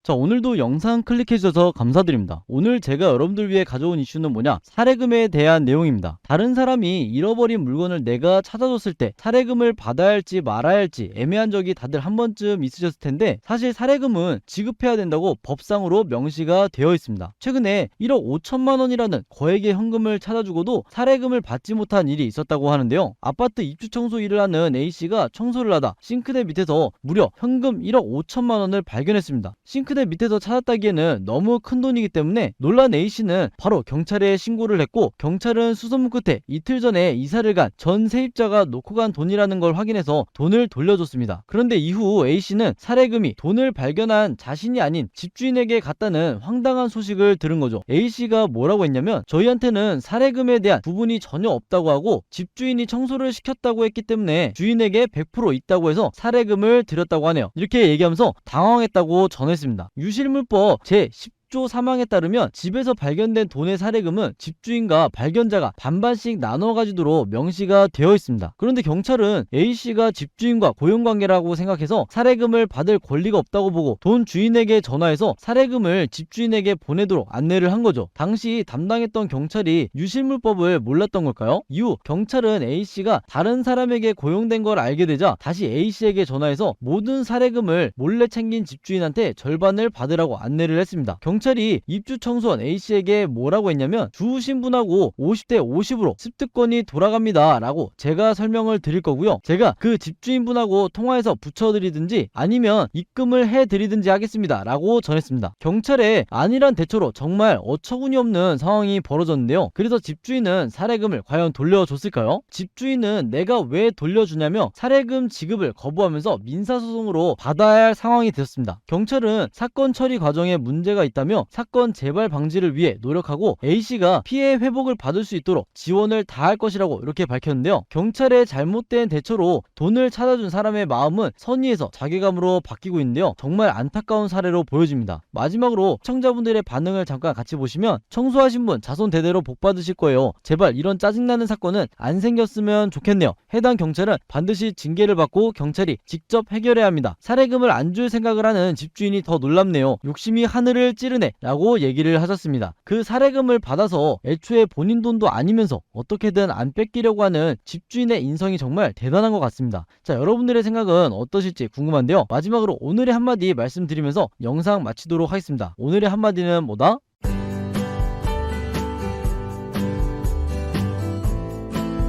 자, 오늘도 영상 클릭해주셔서 감사드립니다. 오늘 제가 여러분들 위해 가져온 이슈는 뭐냐? 사례금에 대한 내용입니다. 다른 사람이 잃어버린 물건을 내가 찾아줬을 때 사례금을 받아야 할지 말아야 할지 애매한 적이 다들 한 번쯤 있으셨을 텐데, 사실 사례금은 지급해야 된다고 법상으로 명시가 되어 있습니다. 최근에 1억 5천만 원이라는 거액의 현금을 찾아주고도 사례금을 받지 못한 일이 있었다고 하는데요. 아파트 입주 청소 일을 하는 A씨가 청소를 하다 싱크대 밑에서 무려 현금 1억 5천만 원을 발견했습니다. 싱크대 밑에서 찾았다기에는 너무 큰 돈이기 때문에 놀란 A씨는 바로 경찰에 신고를 했고, 경찰은 수소문 끝에 이틀 전에 이사를 간 전 세입자가 놓고 간 돈이라는 걸 확인해서 돈을 돌려줬습니다. 그런데 이후 A씨는 사례금이 돈을 발견한 자신이 아닌 집주인에게 갔다는 황당한 소식을 들은 거죠. A씨가 뭐라고 했냐면, 저희한테는 사례금에 대한 부분이 전혀 없다고 하고 집주인이 청소를 시켰다고 했기 때문에 주인에게 100% 있다고 해서 사례금을 드렸다고 하네요. 이렇게 얘기하면서 당황했다고 전했습니다. 유실물법 제10조 3항에 따르면 집에서 발견된 돈의 사례금은 집주인과 발견자가 반반씩 나눠 가지도록 명시가 되어 있습니다. 그런데 경찰은 A씨가 집주인과 고용관계라고 생각해서 사례금을 받을 권리가 없다고 보고 돈 주인에게 전화해서 사례금을 집주인에게 보내도록 안내를 한 거죠. 당시 담당했던 경찰이 유실물법을 몰랐던 걸까요? 이후 경찰은 A씨가 다른 사람에게 고용된 걸 알게 되자 다시 A씨에게 전화해서 모든 사례금을 몰래 챙긴 집주인한테 절반을 받으라고 안내를 했습니다. 경찰이 입주 청소한 A씨에게 뭐라고 했냐면, 주신분하고 50대 50으로 습득권이 돌아갑니다 라고 제가 설명을 드릴 거고요. 제가 그 집주인분하고 통화해서 붙여드리든지 아니면 입금을 해드리든지 하겠습니다 라고 전했습니다. 경찰의 안일한 대처로 정말 어처구니 없는 상황이 벌어졌는데요. 그래서 집주인은 사례금을 과연 돌려줬을까요? 집주인은 내가 왜 돌려주냐며 사례금 지급을 거부하면서 민사소송으로 받아야 할 상황이 되었습니다. 경찰은 사건 처리 과정에 문제가 있다며 사건 재발 방지를 위해 노력하고 A씨가 피해 회복을 받을 수 있도록 지원을 다할 것이라고 이렇게 밝혔는데요. 경찰의 잘못된 대처로 돈을 찾아준 사람의 마음은 선의에서 자괴감으로 바뀌고 있는데요. 정말 안타까운 사례로 보여집니다. 마지막으로 시청자분들의 반응을 잠깐 같이 보시면, 청소하신 분 자손 대대로 복 받으실 거예요. 제발 이런 짜증나는 사건은 안 생겼으면 좋겠네요. 해당 경찰은 반드시 징계를 받고 경찰이 직접 해결해야 합니다. 사례금을 안 줄 생각을 하는 집주인이 더 놀랍네요. 욕심이 하늘을 찌르네 라고 얘기를 하셨습니다. 그 사례금을 받아서 애초에 본인 돈도 아니면서 어떻게든 안 뺏기려고 하는 집주인의 인성이 정말 대단한 것 같습니다. 자, 여러분들의 생각은 어떠실지 궁금한데요. 마지막으로 오늘의 한마디 말씀드리면서 영상 마치도록 하겠습니다. 오늘의 한마디는 뭐다?